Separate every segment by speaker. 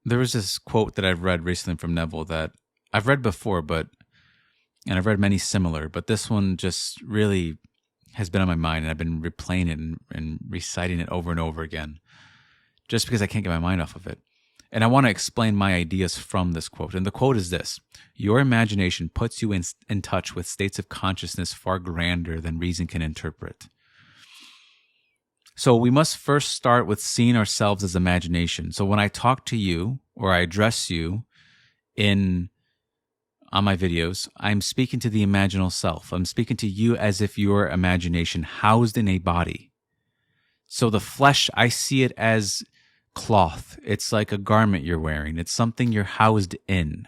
Speaker 1: There was this quote that I've read recently from Neville that I've read before, and I've read many similar, but this one just really has been on my mind, and I've been replaying it and reciting it over and over again, just because I can't get my mind off of it. And I want to explain my ideas from this quote. And the quote is this: your imagination puts you in touch with states of consciousness far grander than reason can interpret. So we must first start with seeing ourselves as imagination. So when I talk to you or I address you on my videos, I'm speaking to the imaginal self. I'm speaking to you as if you're imagination housed in a body. So the flesh, I see it as cloth. It's like a garment you're wearing. It's something you're housed in.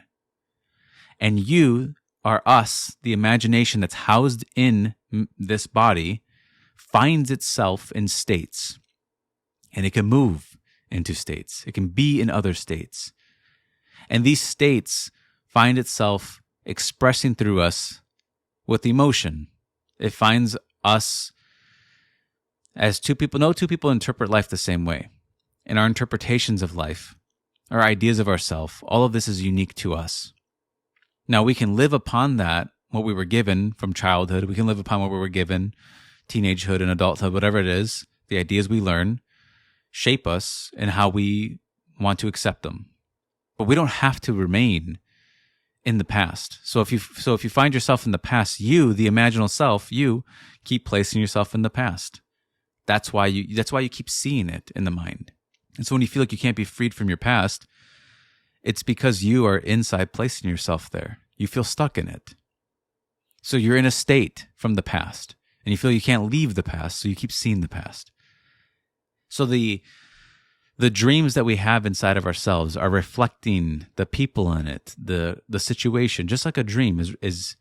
Speaker 1: And you are us, the imagination that's housed in this body, finds itself in states. And it can move into states. It can be in other states. And these states find itself expressing through us with emotion. It finds us as two people. No two people interpret life the same way. And our interpretations of life, our ideas of ourselves, all of this is unique to us. Now, we can live upon that, what we were given from childhood. We can live upon what we were given, teenagehood and adulthood, whatever it is. The ideas we learn shape us in how we want to accept them. But we don't have to remain in the past. So if you find yourself in the past, you, the imaginal self, you keep placing yourself in the past. That's why you keep seeing it in the mind. And so when you feel like you can't be freed from your past, it's because you are inside placing yourself there. You feel stuck in it. So you're in a state from the past, and you feel you can't leave the past, so you keep seeing the past. So the dreams that we have inside of ourselves are reflecting the people in it, the situation, just like a dream is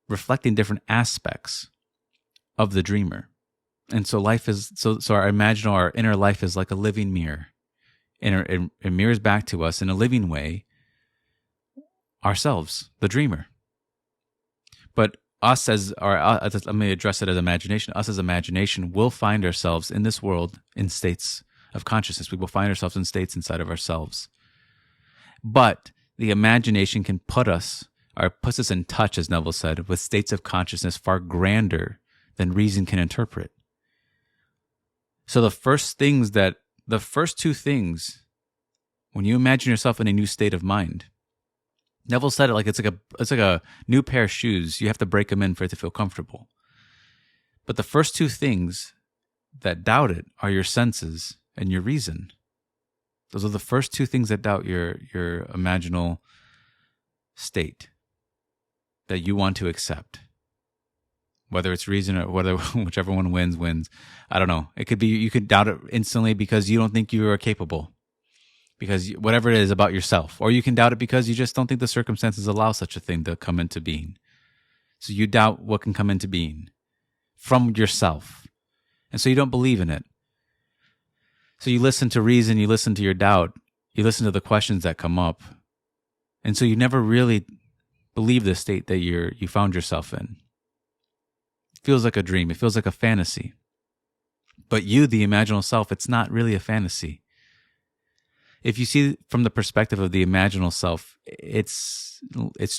Speaker 1: reflecting different aspects of the dreamer. And so life is so our inner life is like a living mirror, and it mirrors back to us in a living way ourselves, the dreamer. But let me address it as imagination. Us as imagination will find ourselves in this world in states of consciousness. We will find ourselves in states inside of ourselves. But the imagination can puts us in touch, as Neville said, with states of consciousness far grander than reason can interpret. So the first two things, when you imagine yourself in a new state of mind, Neville said it like it's like a new pair of shoes. You have to break them in for it to feel comfortable. But the first two things that doubt it are your senses and your reason. Those are the first two things that doubt your imaginal state that you want to accept. Whether it's reason or whichever one wins. I don't know. It could be you could doubt it instantly because you don't think you are capable. Because whatever it is about yourself. Or you can doubt it because you just don't think the circumstances allow such a thing to come into being. So you doubt what can come into being from yourself. And so you don't believe in it. So you listen to reason, you listen to your doubt, you listen to the questions that come up. And so you never really believe the state that you found yourself in. It feels like a dream. It feels like a fantasy. But you, the imaginal self, it's not really a fantasy. If you see from the perspective of the imaginal self, it's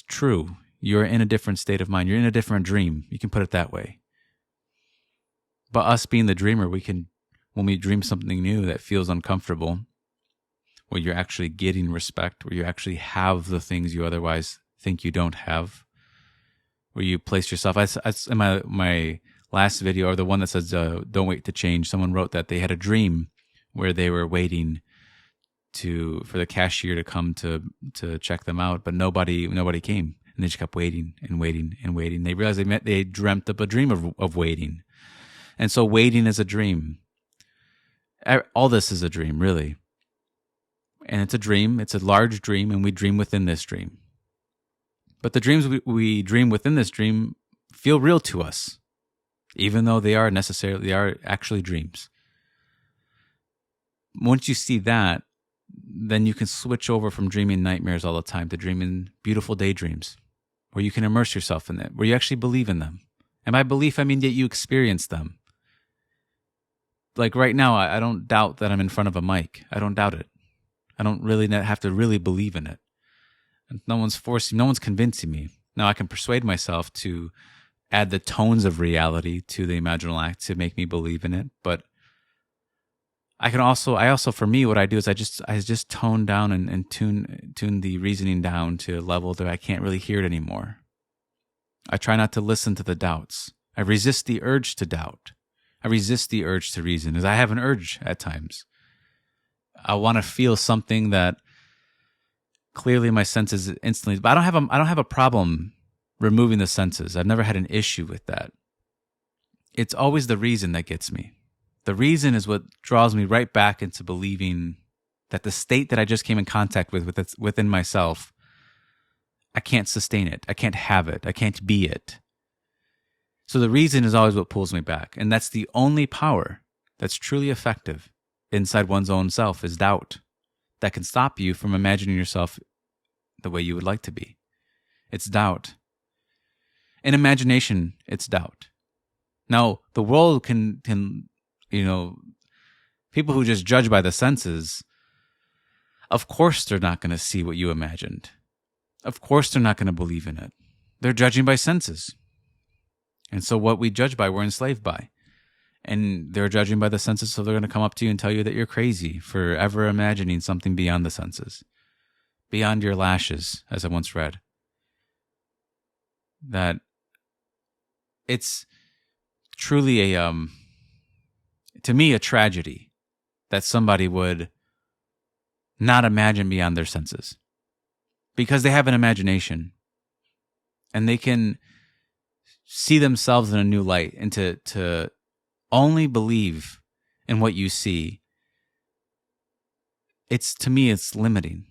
Speaker 1: true. You're in a different state of mind. You're in a different dream. You can put it that way. But us being the dreamer, when we dream something new that feels uncomfortable, where you're actually getting respect, where you actually have the things you otherwise think you don't have, where you place yourself. In my last video, or the one that says, don't wait to change, someone wrote that they had a dream where they were waiting for the cashier to come to check them out, but nobody came, and they just kept waiting and waiting and waiting. They realized they dreamt up a dream of waiting. And so waiting is a dream. All this is a dream, really. And it's a dream. It's a large dream, and we dream within this dream. But the dreams we dream within this dream feel real to us, even though they are actually dreams. Once you see that, then you can switch over from dreaming nightmares all the time to dreaming beautiful daydreams, where you can immerse yourself in it, where you actually believe in them. And by belief, I mean that you experience them. Like right now, I don't doubt that I'm in front of a mic. I don't doubt it. I don't really have to really believe in it. And no one's forcing, no one's convincing me. Now I can persuade myself to add the tones of reality to the imaginal act to make me believe in it. But I also, for me, what I do is I just tone down and tune the reasoning down to a level that I can't really hear it anymore. I try not to listen to the doubts. I resist the urge to doubt. I resist the urge to reason, as I have an urge at times. I want to feel something that clearly my senses instantly, but I don't have a problem removing the senses. I've never had an issue with that. It's always the reason that gets me. The reason is what draws me right back into believing that the state that I just came in contact with within myself, I can't sustain it. I can't have it. I can't be it. So the reason is always what pulls me back. And that's the only power that's truly effective inside one's own self, is doubt, that can stop you from imagining yourself the way you would like to be. It's doubt. In imagination, it's doubt. Now, the world can people who just judge by the senses, of course they're not going to see what you imagined. Of course they're not going to believe in it. They're judging by senses. And so what we judge by, we're enslaved by. And they're judging by the senses, so they're going to come up to you and tell you that you're crazy for ever imagining something beyond the senses. Beyond your lashes, as I once read. That it's truly to me, a tragedy that somebody would not imagine beyond their senses. Because they have an imagination. And they can see themselves in a new light, and to only believe in what you see. To me, it's limiting.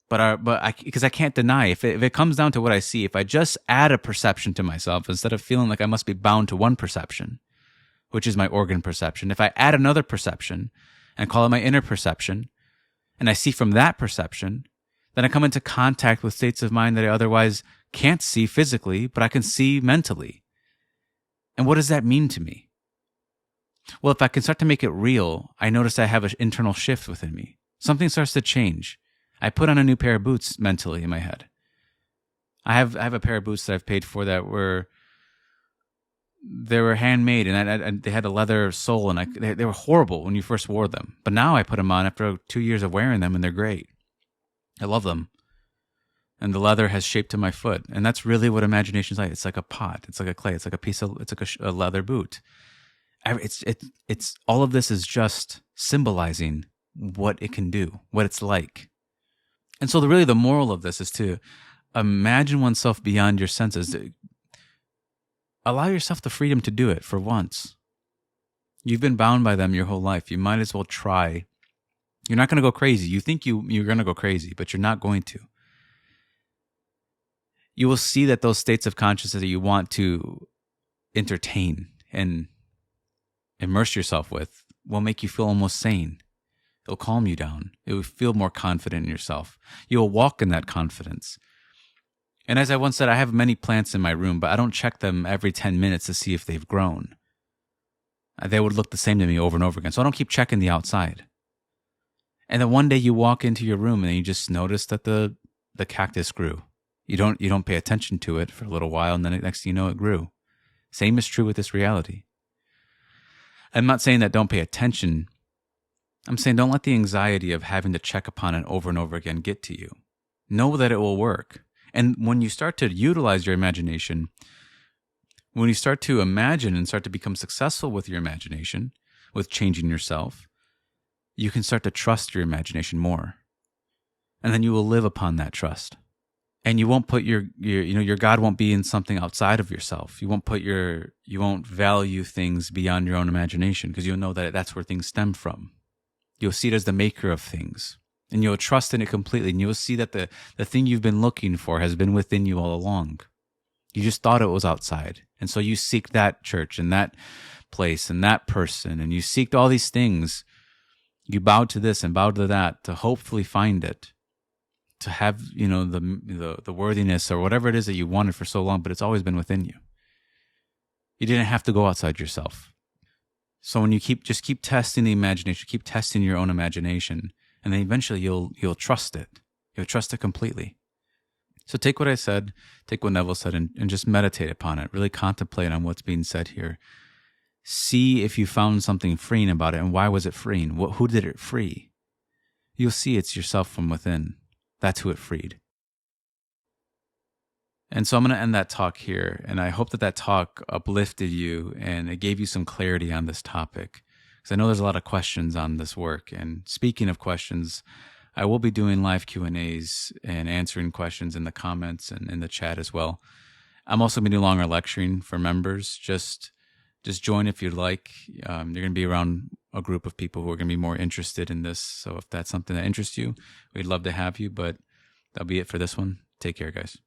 Speaker 1: Because I can't deny, if it comes down to what I see, if I just add a perception to myself, instead of feeling like I must be bound to one perception, which is my organ perception, if I add another perception and call it my inner perception, and I see from that perception, then I come into contact with states of mind that I otherwise can't see physically, but I can see mentally. And what does that mean to me? Well, if I can start to make it real, I notice I have an internal shift within me. Something starts to change. I put on a new pair of boots mentally in my head. I have a pair of boots that I've paid for that were handmade, and they had a leather sole, and they were horrible when you first wore them. But now I put them on after 2 years of wearing them, and they're great. I love them. And the leather has shaped to my foot. And that's really what imagination is like. It's like a pot. It's like a clay. It's like a leather boot. It's all of this is just symbolizing what it can do, what it's like. And so the moral of this is to imagine oneself beyond your senses. Allow yourself the freedom to do it for once. You've been bound by them your whole life. You might as well try. You're not going to go crazy. You think you're going to go crazy, but you're not going to. You will see that those states of consciousness that you want to entertain and immerse yourself with will make you feel almost sane. It'll calm you down. It will feel more confident in yourself. You'll walk in that confidence. And as I once said, I have many plants in my room, but I don't check them every 10 minutes to see if they've grown. They would look the same to me over and over again. So I don't keep checking the outside. And then one day you walk into your room and you just notice that the cactus grew. You don't pay attention to it for a little while, and then next thing you know, it grew. Same is true with this reality. I'm not saying that don't pay attention. I'm saying don't let the anxiety of having to check upon it over and over again get to you. Know that it will work. And when you start to utilize your imagination, when you start to imagine and start to become successful with your imagination, with changing yourself, you can start to trust your imagination more. And then you will live upon that trust. And you won't put your God won't be in something outside of yourself. You won't value things beyond your own imagination, because you'll know that that's where things stem from. You'll see it as the maker of things, and you'll trust in it completely. And you'll see that the thing you've been looking for has been within you all along. You just thought it was outside. And so you seek that church and that place and that person, and you seeked all these things. You bowed to this and bowed to that to hopefully find it. To have, the worthiness or whatever it is that you wanted for so long, but it's always been within you. You didn't have to go outside yourself. So when you keep testing the imagination, keep testing your own imagination And then eventually you'll trust it. You'll trust it completely. So take what I said, take what Neville said, and just meditate upon it. Really contemplate on what's being said here. See if you found something freeing about it, and why was it freeing? Who did it free? You'll see it's yourself from within. That's who it freed. And so I'm going to end that talk here, and I hope that talk uplifted you and it gave you some clarity on this topic, because I know there's a lot of questions on this work. And speaking of questions, I will be doing live Q&As and answering questions in the comments and in the chat as well. I'm also going to be longer lecturing for members. Just join if you'd like. You're going to be around a group of people who are going to be more interested in this. So if that's something that interests you, we'd love to have you. But that'll be it for this one. Take care, guys.